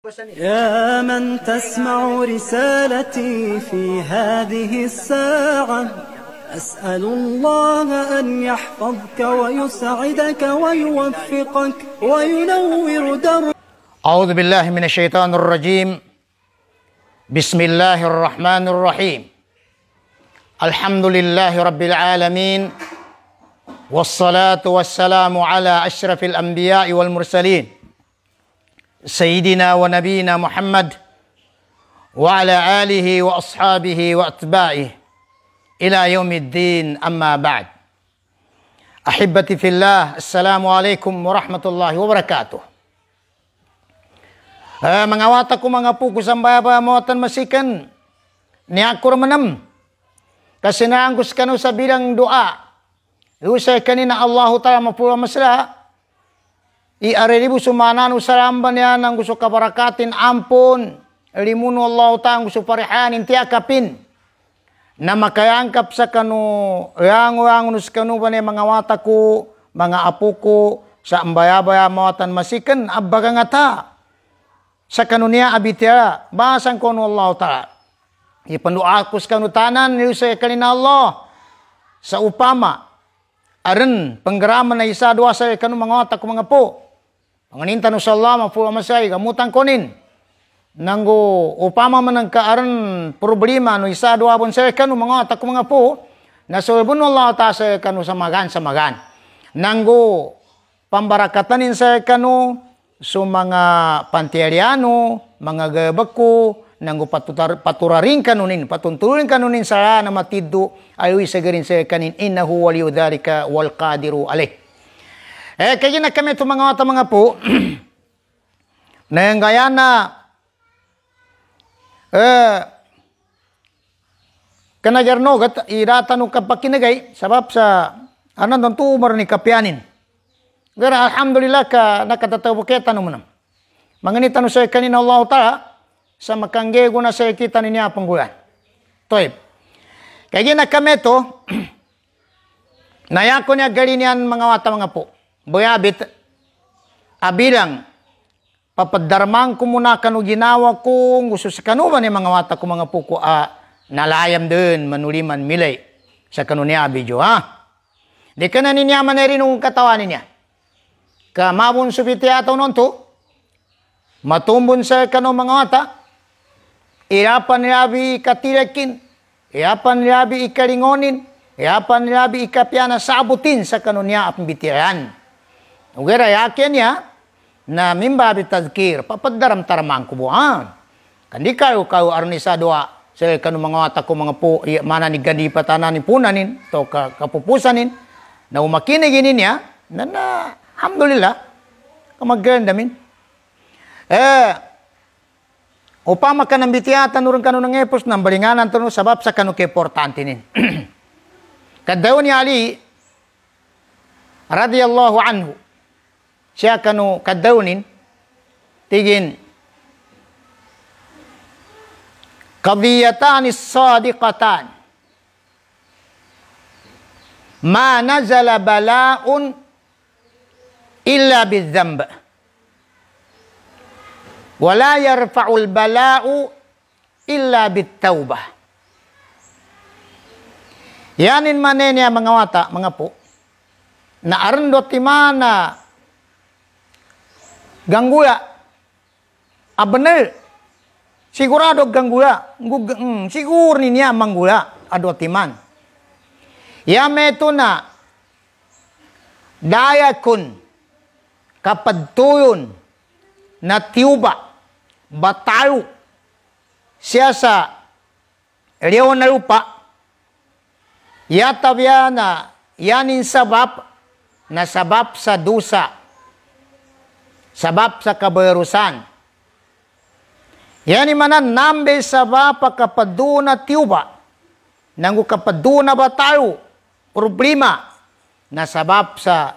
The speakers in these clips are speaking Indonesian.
يا من تسمع رسالتي في هذه الساعة أسأل الله أن يحفظك ويسعدك ويوفقك وينور دربك. أعوذ بالله من الشيطان الرجيم. بسم الله الرحمن الرحيم. الحمد لله رب العالمين والصلاة والسلام على أشرف الأنبياء والمرسلين سيدنا ونبينا محمد وعلى آله وأصحابه وأتباعه إلى يوم الدين. أما بعد، أحبتي في الله، السلام عليكم ورحمة الله وبركاته. Mengawat aku mengapuku sampai apa mawatan masikan ni aku menam kasi naangkus kanu sa bilang doa usay kanina Allah Ta'ala mapula masla i-arilibu sumanan usalamban yan ang gusto kabarakatin ampun limuno Allah Ta'ala gusto parehanin tiakapin na makayangkap sa kanu yang nus kanu ba ni mangawat ako mga apuko sa ambaya-baya mawatan masikan abbaga nga ta sa kanunia abitya bahasan kono Allah Ta'ala ipanduakus kanutanan nilusay kanina Allah sa upama aran penggeraman na isa dua sa kanu mga otak mga po panganintan sa Allah mapula masay gamutan konin nanggo upama man kaaran problema no isa dua bon sa kanu mga otak mga po nasulbon Allah Ta'ala sa kanu sa magan nanggo pambarakatanin sa kanu so mga pantiariano, mga gabaku, nanggo paturarin kanunin, patunturin kanunin sa na matiddo, ayoy sagarin sa kanin, innahu waliyu dhalika wal qadiru alih. Kaya na kami ito mga po, na yung gaya na, kanagarnogat, iratanong kapakinagay, sabab sa, anong tumor ni kapianin. Gara alhamdulillah ka nakatatawa kita naman. Manganitan sa kanina Allah Ta'ala sa makanggego na sa kita niya panggulan. Toy. Kaya na kami to nayako niya galinian mga wata mga po. Boyabit abilang papadarmang ko muna kanu ginawa ko gusto sa kanuban ni mga wata ko mga po ko nalayam din manuliman milay sa kanunya video ha. Di ka na niya manerin ng katawan niya. Kamabon subiti ataw nonto, matumbon sa kano mga wata, irapan nilabi ikatilakin, irapan nilabi ikalingonin, irapan nilabi ikapiana sabutin sa kano niya at bitiran. Ugera yakin niya, na mimbabi tadkir, papadaram taramang kubuhan. Kandi kayo arnisa doa, sa kano mga wata ko mga po, mana ni gandi patanan ni punanin, to kapupusanin, na umakiniginin niya, na alhamdulillah, kamaggandamin. Upama ka ng bitiyatan nurang kanu ng epos, ng balinganan to sabab sa kanu keportante nin. Kadaw ni Ali, radiyallahu anhu, siya kanu kadaw nin, tigin, kadiyatan sadiqatan, ma nazala bala'un illa bidzamb wala yarfa'ul bala'u illa bittaubah. Yanin manenya mga wata mga po na arndot timana ganggula bener sigurado ganggula sigur niya manggula adot timan yameto na dayakun kapadtuyon na tiuba batayo siya sa leon na lupa yatabya na yanin sabab na sabab sa dusa sabab sa kabarusan yanin manan nambe sabab kapaduna tiuba nangu kapaduna batayo problema na sabab sa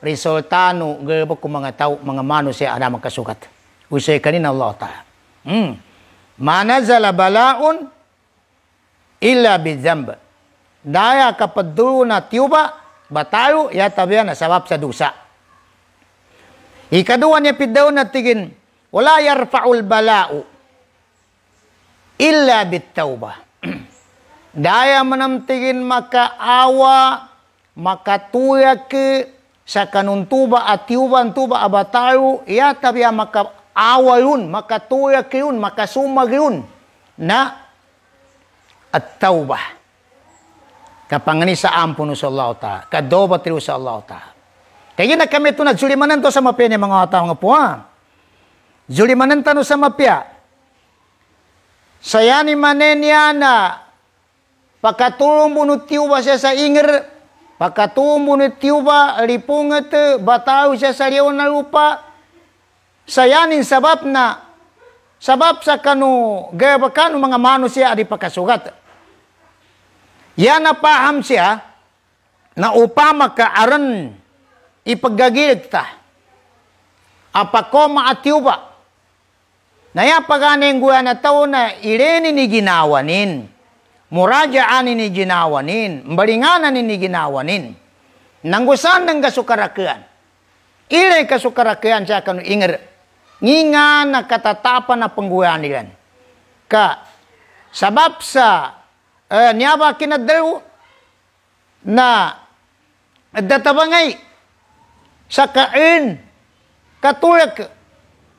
resultano gabak ko mga tao mga manusia ana magkasukat usay kanina Allah Ta'ala manazala bala'un illa bidzamb daya kapaduna tiuba batayo yatabiya na sabab sa dusa Ikaduha niya pidaw na tigin, wala yarfa'ul bala'u illa bittaubah. Daya menamtigin maka awa, maka tuya ke sa kanuntuba at tiuban tuba abataru, ya tabiya maka awa yun, maka tuya ke yun, maka sumag yun na at taubah. Kapangani sa ampun sa Allah ta, kadoba tiru sa Allah ta. Kaya na kami ito na julimanan to sa mapya ni mga tao nga po ha. Julimanan tano sa mapya. Saya ni manen na pakatulong bunut tiuba siya sa inger, pakatulong bunut tiuba lipungat bataw siya sa liyaw na lupa. Sayanin sabab sa kanu gabakan mga manusia adi pakasugat. Yan napaham siya na upama ka aran ipagagilig ta. Apakoma at tiuba. Naya paganing guya na tao na ireni ni ginawanin. Murajaan ni ginawanin. Mbalinganan ni ginawanin. Nanggusan ng kasukarakian. Ilay kasukarakian siya kanu inger. Nginga na katatapan na pangguyan nilan. Sabab sa niyaba kinadalo na databangay sa kain katulak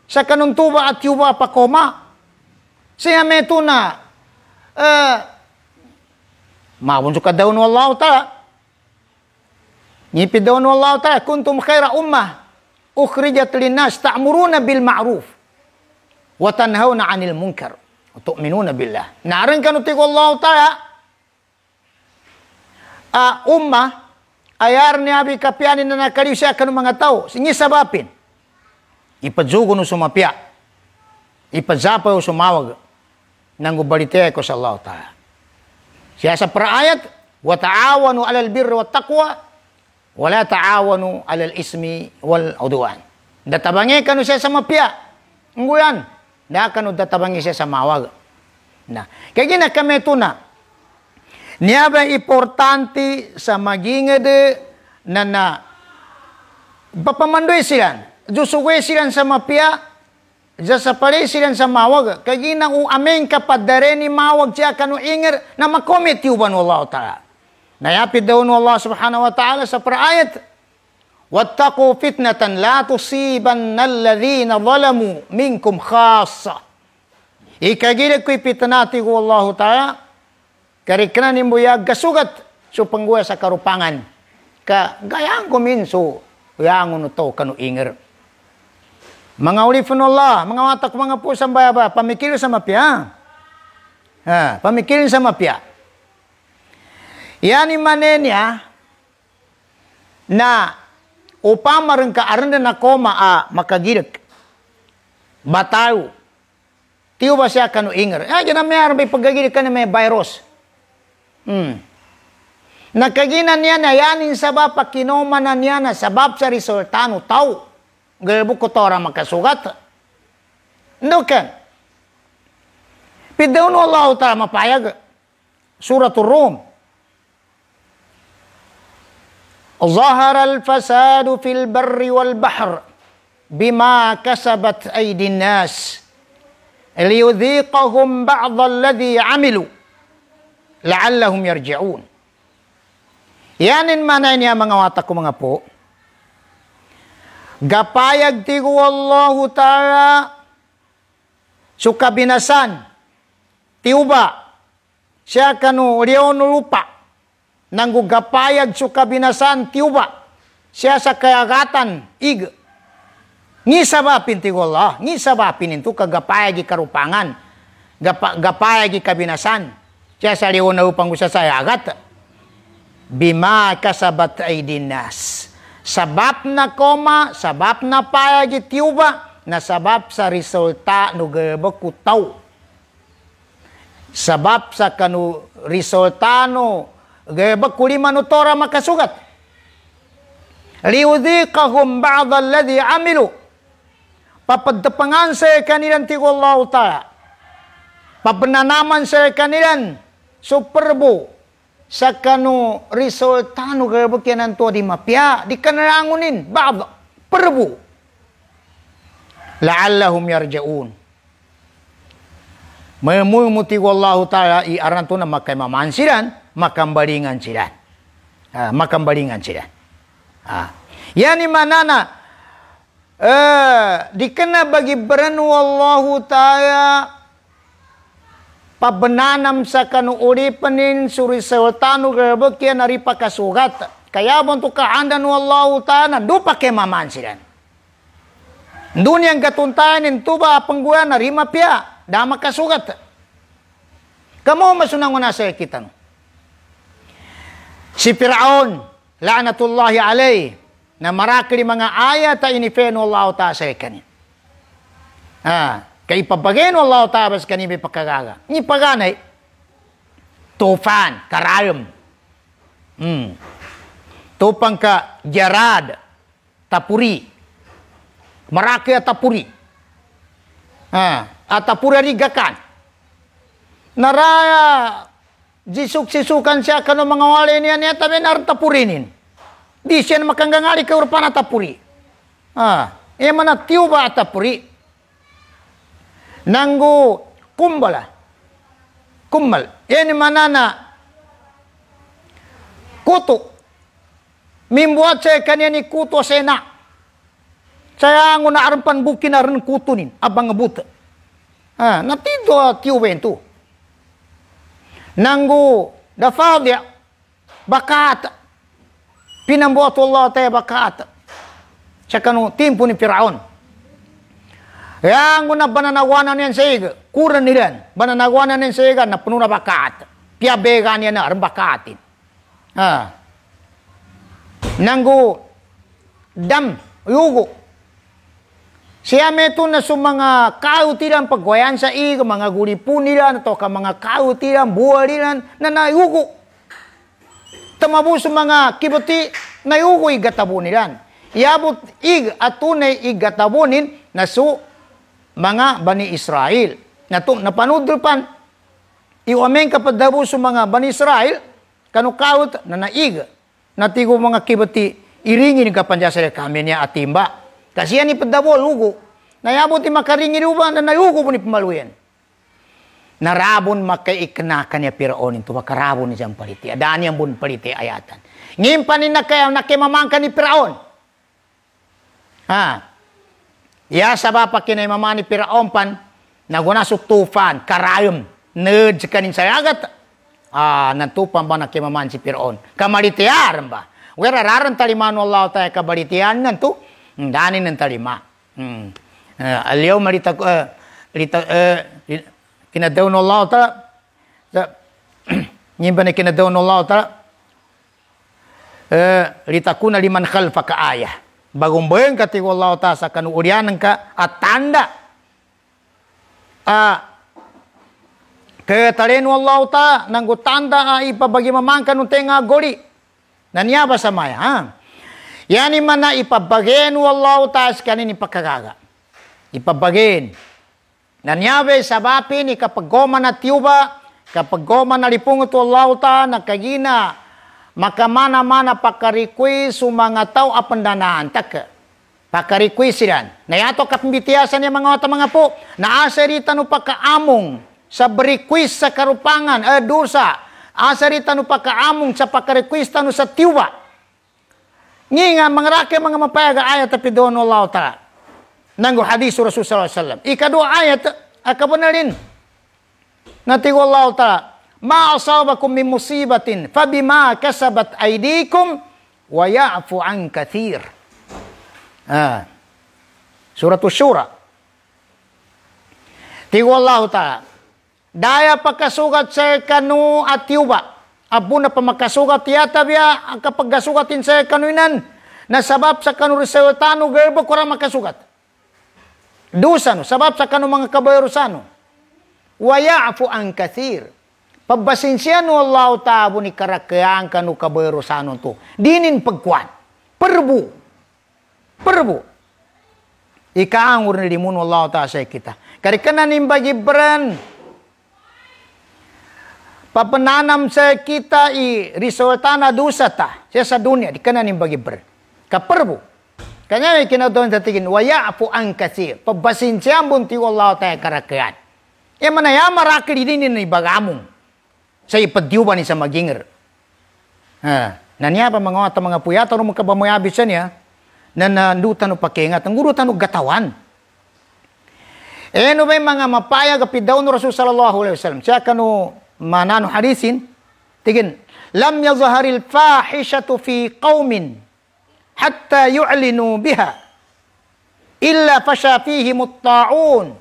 sa kanuntuba at yuba pakoma. Siya meto na mawon suka daun wallahu ta'ala. Ngipi daun wallahu ta'ala kuntum khaira ummah ukhrijat linnas ta'muruna bil ma'ruf wa tanhauna 'anil munkar wa tu'minuna billah. Naring kanuti ko Allah ta'ala ummah ayar ni abi kapianin na nakaliw siya kanu mga tao. Singi sabapin. Ipadzugo no sumapya. Ipadzapa o sumawag. Nang ubalite ko sa Allah ta'ala. Siya sa praayat, wa ta'awanu alal birri wa taqwa, wa la ta'awanu alal ismi wal udwan. Databangi kanu siya sa mapya. Nguyan. Da kanu databangi siya sa mawag. Na. Kaya gina kami ito na. Niya ba importante sa magingade na papamandoy sila. Jusugwe silang sa mapya, sa pare silang sa mawag. Kaya ginang ameng kapadare ni mawag siya kanu inger na makomit yuban wallahu ta'ala. Nayapid daw Allah subhanahu wa ta'ala sa praayat. Wattaqu fitnatan la tusibanna alladhina zalamu minkum khassa. Ikagilag ko'y pitanati ko wallahu ta'ala. Karikna ni mbuyag gasugat so pangguya sa karupangan. Gayang kuminso, gayang unuto kanu inger. Mga ulifun Allah, mga watak mga pusang bayaba, pamikilin sa mapya. Pamikilin sa mapya. Yan imanenya na upama rin ka aran na koma makagirik. Bataw. Tiyo ba siya kanu inger? Diyan na may aran may pagagirik ka na may virus. Nakaginan niya na yanin sabab pakinomanan niya na sabab sa resultano tao. Galbo ko tora makasugat. Ndukan. Pidaw no Allah ta'ala mapayag. Suratul Rum. Zahara al-fasadu fil barri wal bahr bima kasabat aydin nas liyudhiqahum ba'd alladhi amilu la'allahum yarji'un. Yanin manay niya mga watak ko mga po. Gapayag tigo Allahu ta'ala sukabinasan tiuba siya kanu riyon lupa nang gapayag sukabinasan tiuba siya sa kayagatan ig ngi sabapin tigo Allah ngi sabapin itu kagapayag karupangan gapayag kabinasan siya sa riyon lupang gusa sa yagat bima kasabat aydin nas. Sabab na koma, sabab na payag itiuba, na sabab sa resulta no gaba kutaw. Sabab sa kanu resulta no gaba kulima no tora makasugat. Liudhiqahum ba'd alladhi amilu. Papaddapangan sa kanilang tigo Allah ta'ala. Papananaman sa kanilang superbo. Sa kanu resultano garbuk yan to di mapya di kanarangunin ba'd perbu la'allahum yarja'un. Memumuti Allah Ta'ala iaran tu na makamamansilan, makambalingan sila. Makambalingan sila. Yani manana dikena bagi beranu Allah Ta'ala pabenanam sa kanu ulipanin suri sultanu gerbekia nari pakasugat. Kaya bantu kaandan Allah Ta'ala do pake mamansilan. Dunia yang katuntayan tuba pengguan narima pia dama kasugat. Kamu masunang nasa kita no. Si Fir'aun la'natullahi alaih na marakli mga ayat ini feno Allah Ta'ala sa kanin. Kay ipapageno Allah Ta'ala sa kanin may pagkagaga. Ni paganay tufan, karayom. Tupang ka jarad, tapuri. Maraki at tapuri. At tapuri rigakan. Naraya jisuk-sisukan siya kano mga wali niya niya tabi nartapurinin. Di siya na makanggangali ka urpan at tapuri. Mana tiuba at tapuri. Nanggo kumbala. Kumbal. Yan manana kuto. Mimbuat saya kanya ni kuto sena. Saya nguna arampan bukin aran kuto nin. Abang ngebut. Natido tiuben tu. Nanggo dafal dia. Bakat. Pinambuat Allah tayo bakat. Siya kanu timpo ni Firaun. Yang nguna bananawanan yan sa iga. Kuran nilan. Bananawanan yan sa iga na puno na bakat. Piabegan yan na aran bakatin. Nanggo dam yugo siya meto na sa mga kautiran pagwayan sa iga mga gulipun nila to ka mga kautiran buwan nila na nayugo tamabu sa mga kibati nayugo igatabo nila iabot at tunay igatabonin na su mga Bani Israel na to napanudrupan iwamen kapadabo sa mga Bani Israel kanukaut na naiga natigo mga kibati iringin ka panjasa kami niya atimba. Kasi yan ipadabo lugo. Nayabot ti makaringin uba na nayugo po ni pamaluyan. Narabon makaiknakan niya Firaun ito makarabon ni siyang paliti. Adaan niyang bun paliti ayatan. Ngimpan na kaya nakimamangka ni Firaun. Ya sabab pakinay mama ni Firaun pan nagunasok tufan karayom nerd sa kanin sayagat. Nantupan ba nakimaman si Firaun? Kamalitiar ba? Wera raran talimano Allah tayo kabalitian nanto. Dani ng talima. Aliyaw malita kinadaw ng Allah tayo. Ngayon ba na kinadaw ng Allah tayo? Litakuna liman khalfa ka ayah. Bagong bayang katigo Allah tayo sa kanuurianan ka at tanda. Kaya talino Allah ta nang gutanda ipabagi mamangka nung tenga goli. Nanya ba sa maya? Yani man na ipabagin Allah ta sa kanin ipakagaga. Ipabagin. Nanya ba sa bapin kapag goma na tiuba, kapag goma na lipungot Allah ta nakagina makamana-mana pakarikwi su mga tao apandanaan tak. Pakarikwi silan. Nayato kapambitiasan niya mga po. Naasarita no pakaamong sa berikwis sa karupangan, dosa. Asarita no pakaamong sa pakarikwista no sa tiwa. Nga mga rakyat mga mapayaga ayat tapi doon Allah Ta'ala. Nanggo hadis Rasulullah SAW. Ikadua ayat, akabanalin. Natigo Allah Ta'ala. Ma asabakum min musibatin, fabima kasabat aydikum, wa ya'fu an kathir. Suratul Syura. Tigo Allah Ta'ala. Daya pagkasugat sa kanu at yuba. Apo na pamakasugat yata biya ang kapag kasugatin sa kanuinan. Nasabab sa kanu resultano gerbo kurang makasugat. Dusa no. Sabab sa kanu mga kabayrusano. Waya'afu ang kathir. Pabasinsya no Allah ta'abo ni karakayaan kanu kabayrusano to. Dinin pagkuan. Perbu. Ikaangur na limun Allah ta'ala sa kita. Karikanan imbagi beran. Papananam sa kita resulta na dusa ta siya sa dunia di kanan yung bagi ber. Kaperbo. Kanya may kinautuan sa tigin, wa ya'fu an katsir. Pabasinsyam bunti Allah tayo karakian. E manaya marakil din ni bagamong. Sa ipadiyuban ni sa maginger. Nanya pa mga puyata no magkabamayabit siya niya na nandutan o pakingat. Ang gurutan o gatawan. No ba mga mapayag apidaw no Rasul sallallahu alaihi wasallam. Siya kanu manano hadisin. Tigin. Lam yazharil fahishatu fi qawmin hatta yu'linu biha illa fasha fihim at-ta'un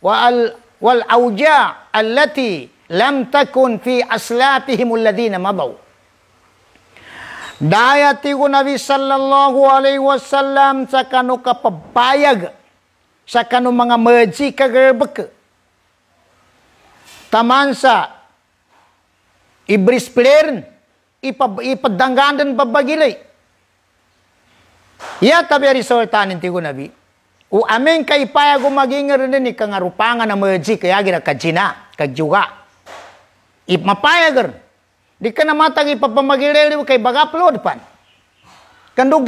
wal awja' allati lam takun fi aslafihim alladhina madaw. Dayati ko Nabi sallallahu alaihi wasallam sa kanu kapapayag sa kanu mga merji kagerbek taman sa ibris plern ipadanggandan babagilay. Ya tabi resultanin ti ko Nabi. O amin kay paya gumagingar din ni kangarupangan na merji kaya gira kajina kagjuga. Mapayagar. Di ka na matag ipapamagilili kay bagapload pan. Kandug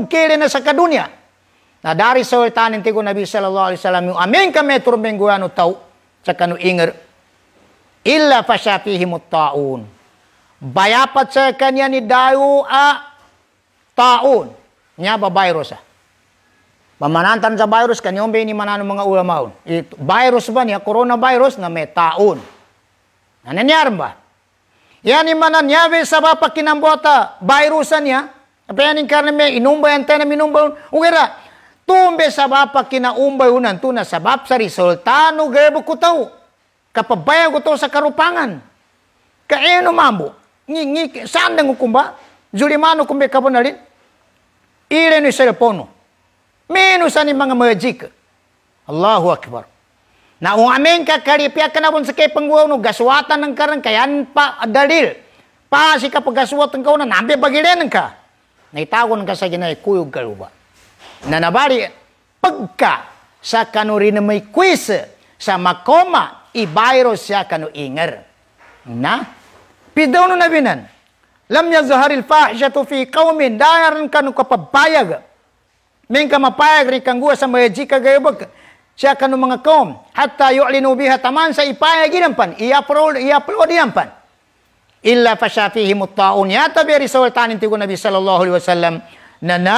kire na sa kadunya. Na dari resultanin ti ko Nabi sallallahu alaihi wasallam yung amin kami turbengguano tau sa kanu inger illa fasyafihim at-ta'un. Bayapat sa kanya ni dayo taun. Nya ba virus Pamanantan sa virus kanyong ba ni manano mga ulamaon. Virus ba niya? Coronavirus na may taon. Nananyar ba? Yan ni mananyabe sa bapa kinambota virusan niya. Apayanin karna may inumbay ang tayo na minumbay. Ugera, tumbe sa bapa kinaumbay unan to na sabab sa resultano gerbo ko tao. Kapabaya ko to sa karupangan. Kaya mambo. Saan nang ukumba? Julimano kumbe ka po na rin? Ile ni cellphone. Minusan ni mga magic. Allahu Akbar. Na amin ka karipya ka na sa kay pangguaw no gaswatan ng karang kayan pa dalil. Pa si kapag gaswatan ka na nambi bagilen ka. Naitagon ka sa ginay kuyog kaluba. Na nabari pagka sa kanurin na may quiz sa makoma i-virus siya kanu inger. Na pidaw no nabinan. Lam yazharil fahishatu fi qaumin dayaran kanu kapabayag. Min ka mapayag ri kang guwa sa magic kagayabag. Siya kanu mga kaum hatta yu'linu biha taman sa ipayag ginampan i-upload ginampan. Illa fasyafihim at-ta'un yata bi resultanin ti ko Nabi sallallahu alaihi wasallam na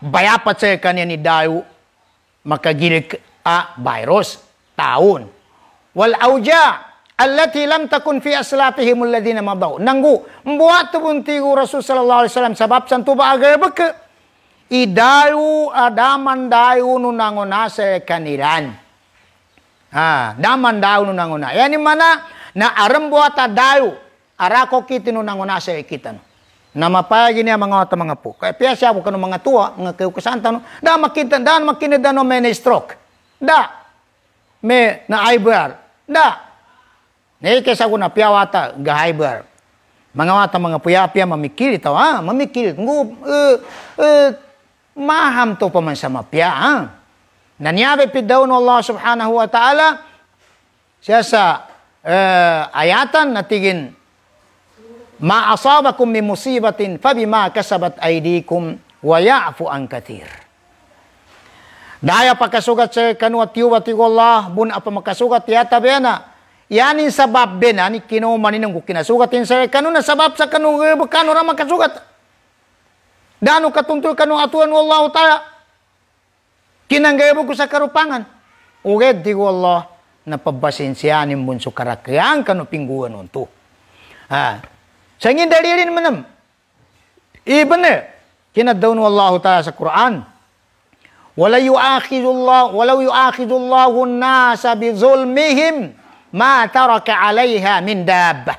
bayapat sa kanya ni dayo makagirik virus taon. Wal auja allati lam takun fi aslafihim alladhina madaw. Nanggu mbuat bunti ko Rasul sallallahu alaihi wasallam sabab santo ba agarbek idayu adaman dayu nunangona sa kanilan. Daman dayu nunangona. Yani mana na arambuat dayu arako kiti nunangona sa ikitan. Na mapayagi niya mga po. Kaya piya siya ko kanong mga tuwa, mga kayukasanta no. Da makinada no may na stroke. Da may na eyebrow. Da kesa ko na piyawata, gahaybar. Mga wata, mga puyapya, mamikil ito, mamikil. Maham to pa man sa mapya, Nanyabe pidaw no Allah subhanahu wa ta'ala, siya sa ayatan na tigin, ma asabakum min musibatin, fabima kasabat aydikum, wa ya'fu an kathir. Daya pagkasugat sa kanuat yuwa tigo Allah, bun apa makasugat, yata bena, yanin sabab bena ni kinumanin ng kinasugatin sa kanu na sabab sa kanu ra makasugat. Dano katuntul kanu atuan wallahu taala. Kinanggaybo ko sa karupangan. Uged di Allah na pabasensyanin bunso karakyan kanu pingguan unto. Sa ngin dalilin manam. Ibn kinadaw no Allah taala sa Quran. Walau yu'akhidullahu an-nasa bi zulmihim ma taraka 'alayha min dabbah.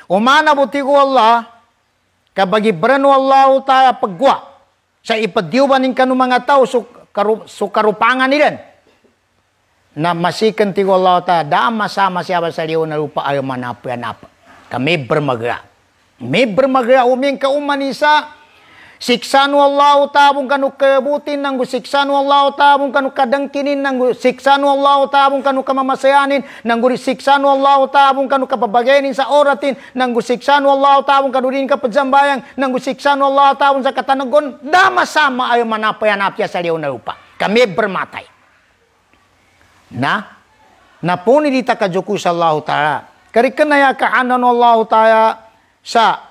Umana buti ko Allah kabagibran Allah ta pagwa sa ipadyuban ning kanu mga tao so karupangan nilan na masikan ti Allah ta da masama siya sa liw na lupa ayo manapa kami bermagra uming ka umanisa Siksa nu Allah tabung kanu kebutin nanggu siksa nu Allah tabung kanu kadengkinin nanggu siksa nu Allah tabung kanu kamamasayanin nanggu siksa nu Allah tabung kanu kapabagainin sa oratin nanggu siksa nu Allah tabung kanu din kapajambayang nanggu siksa nu Allah tabung sa katanagon dama sama ayo manapayan apya sa liyaw na lupa. Kami bermatai. Napuni dita kajoku sa Allah Ta'ala. Karikan ya kaanan Allah Ta'ala sa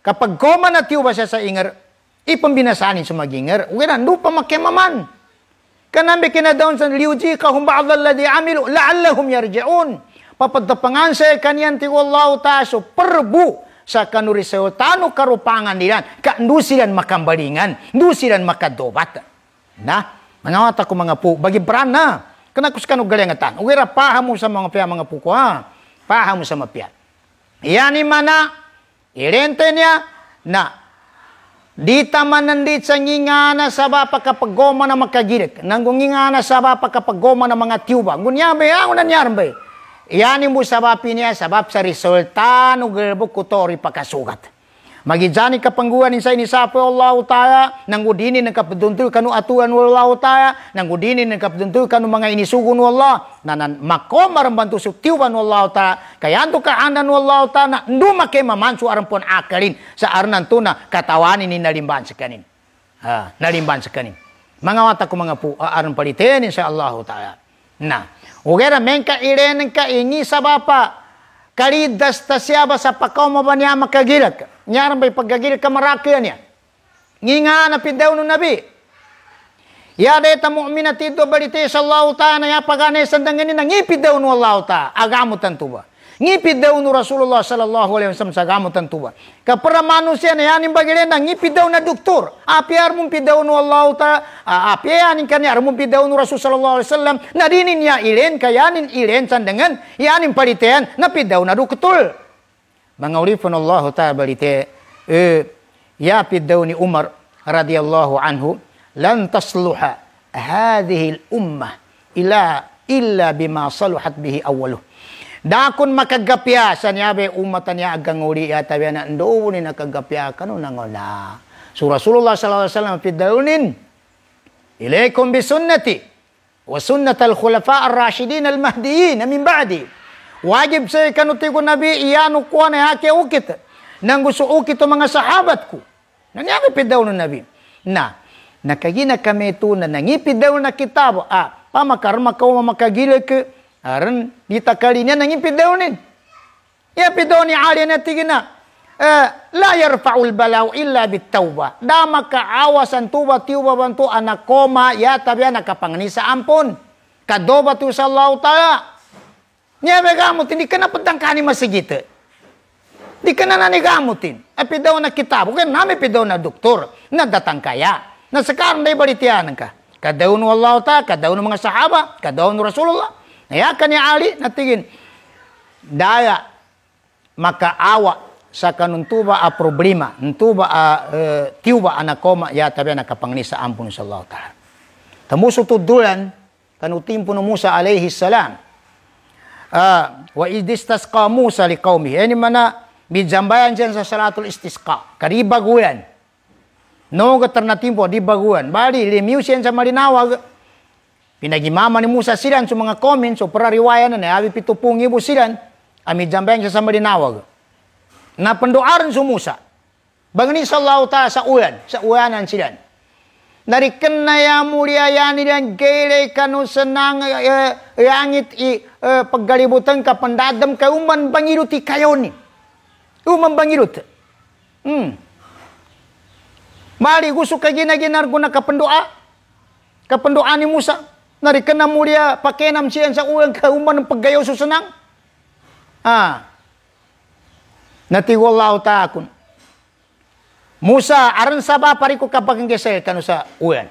kapag goma na tiyo ba siya sa ingar ipambinasanin sa mag-ingar. Uwi na, lupa makemaman. Kanambi kinadaon sa liuji kahum ba'adal ladhi amilu la'allahum yarji'un. Papadapangan sa kanyan tiyo Allah Ta'ala so perbu sa kanurisayo tano karupangan nila. Ndu silan makambalingan. Ndu silan makadobat. Mga wata ko mga po, bagi brana. Kanakus kanu galengatan. Uwi ra, paham mo sa mga po ko ha. Paham mo sa mapya. Yani mana, irente niya na di taman nandit sa ngingana sa bapa kapag goma na makagirik. Nanggung ngingana sa bapa kapag goma na mga tiyuba. Ngunya ba, ako nanyaran ba? Iyanin mo sa bapi niya, sabab sa resulta no gerbuk kutori pakasugat. Magijani kapangguan insay ni sapo Allah Ta'ala, nanggudini ng kapaduntul kanu atuan Allah Ta'ala, nanggudini ng kapaduntul kanu mga inisugon Allah, na makomar bantu suktiwan Allah Ta'ala, kaya anto kaanan Allah Ta'ala, ndu make mamansu arampon akalin, sa arnan to na katawanin ni nalimban sa kanin. Nalimban sa kanin. Mga wata ko mga po, aran palitenin sa Allah Ta'ala. Ugera menka irenan ka ingi sa bapa, kalidas ta siya ba sa pakaw mo ba niya makagilak? Nyaran ba'y paggagilak ka marakyan niya? Nginga na pindaw no nabi. Ya deta mu'minati do balite sa Allah Ta'ala ya pagane sandangan ni ngipid daw no Allah Ta'ala agamutan tuba. Ngipid daw no Rasulullah sallallahu alaihi wasallam sa agamutan tuba. Kapara manusia na yanin bagilena ngipid daw na doktor. Apiar mong pidaw no Allah Ta'ala apianin kanya mong pidaw no Rasul sallallahu alaihi wasallam nadinin niya ilen kayanin ilen sandangan yanin palitean na pidaw na doktor. Mga ulifon Allah Ta'ala balite ya pidaw ni Umar radhiyallahu anhu lan tasluha hadhihi al-ummah illa bima saluhat bihi awwaluh. Dakon makagapya sa niyabe umatan niya agang uli yatabi na ndo ni nakagapya kanu nangola. So Rasulullah sallallahu alaihi wasallam pidaunin ilaykum bi sunnati wa sunnat al-khulafa ar-rashidin al-mahdiyyin min ba'di. Wajib sa kanuti ko nabi iyanu ko na hake ukit nang gusto ukit mga sahabat ko. Nangyari pidaw ng nabi. Nakagina kami ito na nangipid daw na kitabo. Pamakarma ka makagilak. Aran, dita kali niya nangipid daw nin. Yapid daw ni Ali na tigina. La yarfa'ul balaw illa bitawba. Dama ka awasan tuba tiuba bantu anak koma ya tabiya nakapangani sa ampon. Kadoba tu sa Allah Ta'ala. Niya begamutin, di ka na padangkani masigit. Di ka na nanigamutin. Apid daw na kitabo. Kaya namin pidaw na doktor. Nadatang kaya. Na sekarang day balitianan ka. Kadaw no Allah Ta'ala, kadaw no mga sahaba, kadaw no Rasulullah. Nayakan ni Ali, natigin. Daya, makaawa sa kanuntuba a problema. Nuntuba a tiuba anakoma, ya tabi nakapangni sa ampun sa Allah Ta'ala. Tamuso tudulan, kanutimpo no Musa alayhi salam. Wa idistasqa Musa li qawmihi. Ini mana bijambayan dyan sa salatul istisqa. Karibaguyan. No alternatimpo di baguan. Bali limiusian sa malinawag. Pinagimama ni Musa silan sa mga comments so para riwayan na abi pitupong ibo silan ami jambayan sa malinawag. Na pandoaran sa Musa. Bangni sallallahu ta sa uyanan silan. Nariken na ya mulia yani dan gele kanu senang yangit paggalibutan ka pandadam ka uman bangiruti kayo ni. Uman bangirut. Mali gusto ka ginaginar ko na kapendoa ni Musa. Narikan na mulia pakenam siyan sa ulang kauman ng paggayaw susanang. Natiwalaw ta akon. Musa, aran saba pari ko kapag ang gesel kanu sa uyan.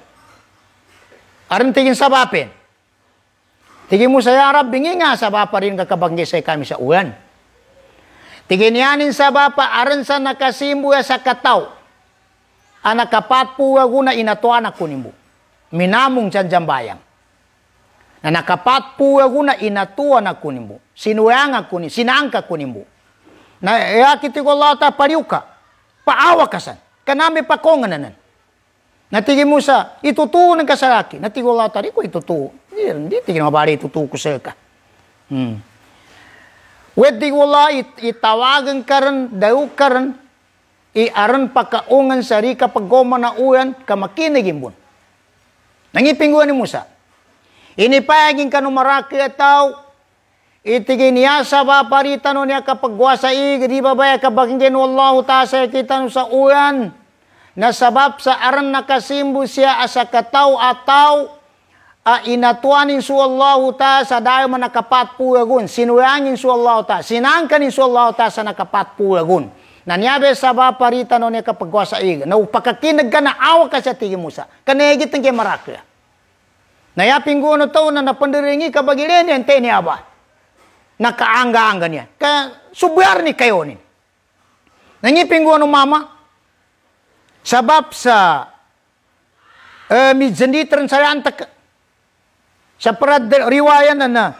Aran tingin sabapin. Tingin Musa ya Arab, bingi nga saba pa rin kakabang gesel kami sa uyan. Tingin yanin saba pa aran sa nakasimbu sa kataw. Anakapat po na inatuan ako nimbo. Minamong dyan jambayang. Na nakapat po na inatuan ako nimbo. Sinuang ako nimbo. Sinangka ko nimbo. Na yakiti ko Allah ta pariuka. Paawa kasan. kanami pakonganan. Natigi Musa, itutu ng kasalaki. Natigi Allah tadi ko itutu. Hindi tigin mabari itutu ko sa ka. Wedi Allah itawagan karan, daw karan, iaran pakaungan sari kapag goma na uyan, kamakinigin bun. Nangipingguan ni Musa. Ini paging kanumaraki ataw, itigin niya sa baparita no niya kapag wasa di ba ba kabagingin wallahu ta'asa kita no sa uyan, na sabab sa aran nakasimbo siya asa kataw ataw, inatuanin su Allahu ta'asa dahil man nakapat puwagun, sinuyangin su Allahu ta'asa, sinangkanin su Allahu ta'asa nakapat puwagun. Nanyabe sa baparita no niya kapag wasa na upakakinag ka na awa ka sa tigi Musa, kanegit ng kay marakya. Nayaping guno to na napandiringi kabagilin yan, te niya ba? Nakaangga-angga niya. Subyar ni kayo ni. Nangiping guno mama, sabab sa midzanditran sa yantak, sa parad riwayan na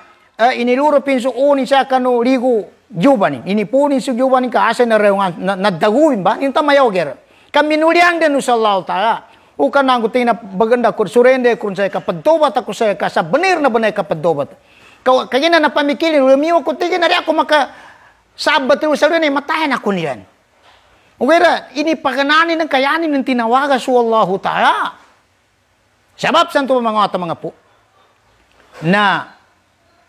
inilurupin su unin siya kanu ligo jubanin. Inipunin su jubanin ka asa na reungan, nadaguin ba? Yung tamayaw gera. Kaminuliang din sa Allah ta'ala. Ukan nang kutina baganda kur surende kun saya kapaddobat ako saya ka sa bener na banay kapaddobat. Kagina na pamikili lumiyo ko tigin na ako maka sabat ru sa ni matahan ako niyan. Ugera ini pagananin ng kayanin ng tinawaga su Allah ta'ala. Sabab santo mga po na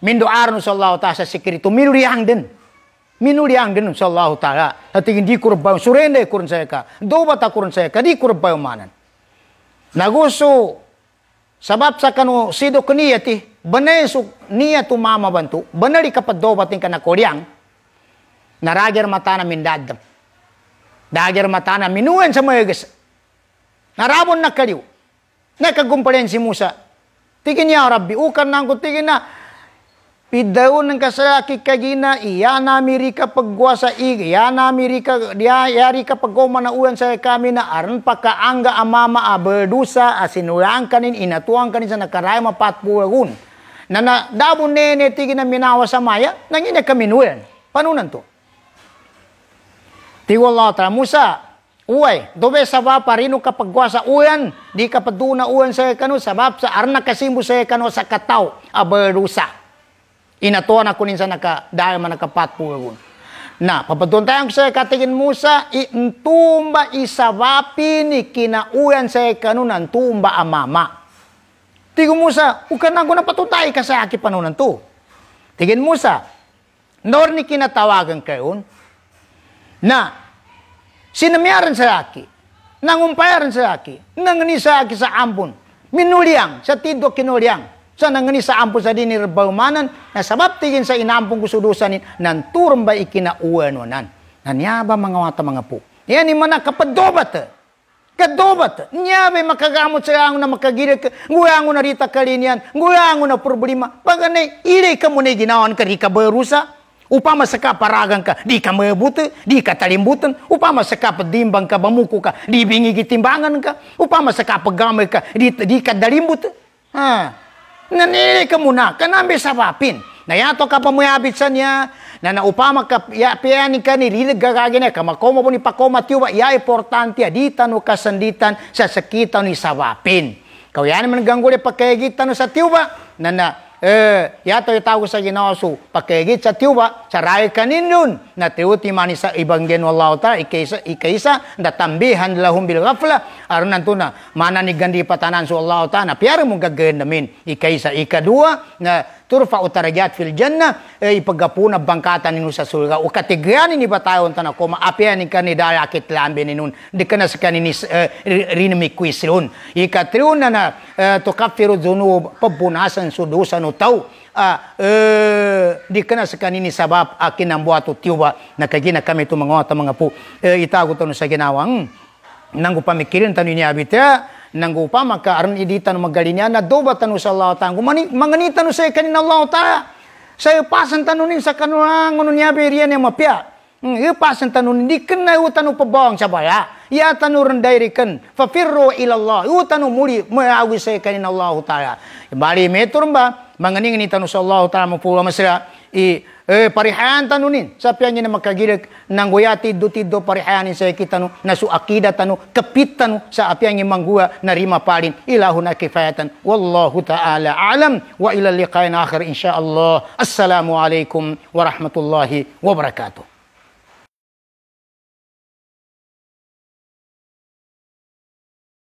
mindoar no sa Allah ta'ala sa sekreto minuriang din. Minuriang din sa Allah ta'ala. At hindi kurbaw surende kun saya ka. Dobat ako saya ka di kurbaw manan. Naguso, sabab sa kanu sido kuniyati, banay su niya tumama bantu, banali kapadobating ka na koryang, narager mata na mindadam. Dager mata na minuan sa mayagas. Narabon na kaliw. Nakagumpalen si Musa. Tigin niya, Rabbi, ukan nang kutigin na, pidaw ng kasalaki kagina, iya na Amerika pagwasa iya na Amerika, yari ka paggoma na uyan sa kami na aran pakaangga amama aberdusa asinurang kanin, inatuang kanin sa nakaray mapatpuwagun. Na dabon nene tigin na minawa sa maya, nangina kami nuyan. Panunan to? Tiwala ta Musa, uway, dobe sabab parino kapagwasa uyan, di kapaduna uyan sa kanu, sabab sa aran nakasimbo sa kanu sa kataw aberdusa. Inatuan ako ninsa dahil man nakapatpuwagun. Na, papatuntayan ko sa katigin Musa, intumba isawapi ni kinauyan sa kanunan tumba amama. Tigo Musa, ukan na ko na patuntay ka sa aki panunan to. Tigin Musa, nor ni kinatawagan kayon, na sinamyaran sa aki, nangumpayaran sa aki, nangani sa aki sa ampun, minuliang, sa tidwa kinuliang, sa nangani sa ampun sa dinir baumanan, na sabab tigin sa inampong kusudusanin, nan turong ba ikinauan wanan. Nanyaba mga po. Yan yung mana kapadobat. Kadobat. Nyabe makagamot sa ang na makagilit ka. Nguyang na rita kalinian. Nguyang na problema. Paganay, ilay ka muna ginawan ka, di ka berusa. Upama sa kaparagan ka, di ka mabuti, di ka talimbutan. Upama sa kapadimbang ka, bamuko ka, di bingi gitimbangan ka. Upama sa kapagamay ka, di ka dalimbut. Nanili ka muna, kanambi sabapin. Nayato ka pamuyabit sa niya, na naupama ka, piyanin ka ni lilig gagagin na, kamakoma po ni pakoma tiwa, ya importante, di tano kasanditan sa sakitan ni sabapin. Kau yan naman gangguli pagkagitan sa tiwa, yato itago sa ginawa so, pagkagit sa tiwa, sa ray kanin yun, na tiuti mani sa ibang genwalaw ta, ikaisa, natambihan lahum bil ghafla, aron nanto na, mana ni gandi patanan so Allah ta, na piyara mong gagawin namin, ikaisa, ikadua, na turfa utarajat fil jannah, ipagapuna bangkatan nino sa surga, o katigyan ni batayon ta na koma, apian ni kanida akit lambe ninun, di ka na sa kaninis rinamikwiz yun. Ikatriun na tukafiru zunub, pabunasan sudusan o tao, di ka na sa kanini sabab akin ang buhat o tiwa, nakagina kami ito mga po, itago ito sa ginawang, nang upamikirin tanong niya abita, nanggo pa makaaron idita no magalinya na doba tanu sa Allah ta manganita no sa kanin Allah ta sayo pasan tanunin sa kanuang ngono niya berian yang mapya pasan tanunin di kena utanu pabawang sa baya ya tanu rendairikan fafirru ila Allah utanu muri maawi sa kanin Allah ta bali meturba manganing ni tanu sa Allah ta mapula masira parihan tanunin sa piyan na makagilag nang guyati do parihanin sa kita no nasu akida tanu kapit tanu sa apian yung manggua na rima palin ilahu na kifayatan wallahu ta'ala alam wa ila liqa'in akhir insyaallah. Assalamu alaikum warahmatullahi wabarakatuh.